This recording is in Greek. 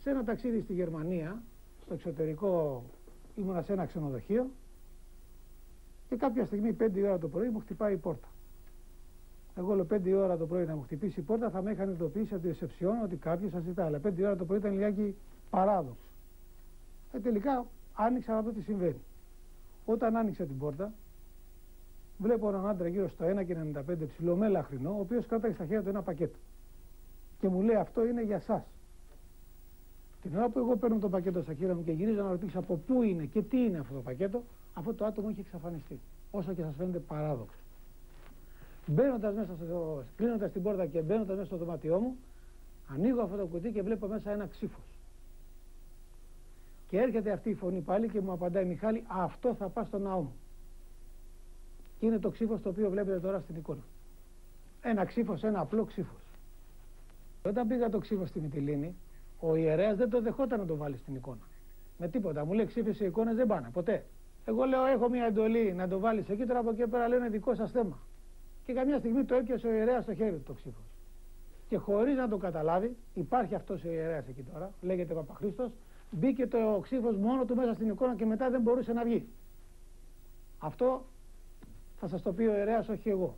Σε ένα ταξίδι στη Γερμανία, στο εξωτερικό, ήμουνα σε ένα ξενοδοχείο και κάποια στιγμή 5 η ώρα το πρωί μου χτυπάει η πόρτα. Εγώ λέω 5 η ώρα το πρωί να μου χτυπήσει η πόρτα, θα με είχαν ειδοποιήσει από τη ρεσεψιόν ότι κάποιος σας ζητά. Αλλά 5 η ώρα το πρωί ήταν λιγάκι παράδοξο. Τελικά άνοιξα να δω τι συμβαίνει. Όταν άνοιξα την πόρτα, βλέπω έναν άντρα γύρω στο 1,95 ψηλό μέλαχρινό, ο οποίος κράταγε στα χέρια του ένα πακέτο. Και μου λέει, αυτό είναι για σας. Την ώρα που εγώ παίρνω το πακέτο στα χέρια μου και γυρίζω να ρωτήσω από πού είναι και τι είναι αυτό το πακέτο, αυτό το άτομο έχει εξαφανιστεί. Όσο και σας φαίνεται παράδοξο. Κλείνοντας την πόρτα και μπαίνοντας μέσα στο δωμάτιό μου, ανοίγω αυτό το κουτί και βλέπω μέσα ένα ξύφος. Και έρχεται αυτή η φωνή πάλι και μου απαντάει, Μιχάλη, αυτό θα πας στο ναό μου. Και είναι το ξύφος το οποίο βλέπετε τώρα στην εικόνα. Ένα ξύφος, ένα απλό ξύφος. Όταν πήγα το ξύφος στη Μυτιλήνη, ο ιερέας δεν το δεχόταν να το βάλει στην εικόνα. Με τίποτα. Μου λέει, ξύφες οι εικόνες δεν πάνε, ποτέ. Εγώ λέω, έχω μια εντολή να το βάλεις εκεί, τώρα από εκεί πέρα λέω είναι δικό σας θέμα. Και καμιά στιγμή το έπιασε ο ιερέας στο χέρι του το ξύφος. Και χωρίς να το καταλάβει, υπάρχει αυτός ο ιερέας εκεί τώρα, λέγεται Παπαχρήστος, μπήκε το ξύφος μόνο του μέσα στην εικόνα και μετά δεν μπορούσε να βγει. Αυτό θα σας το πει ο ιερέας, όχι εγώ.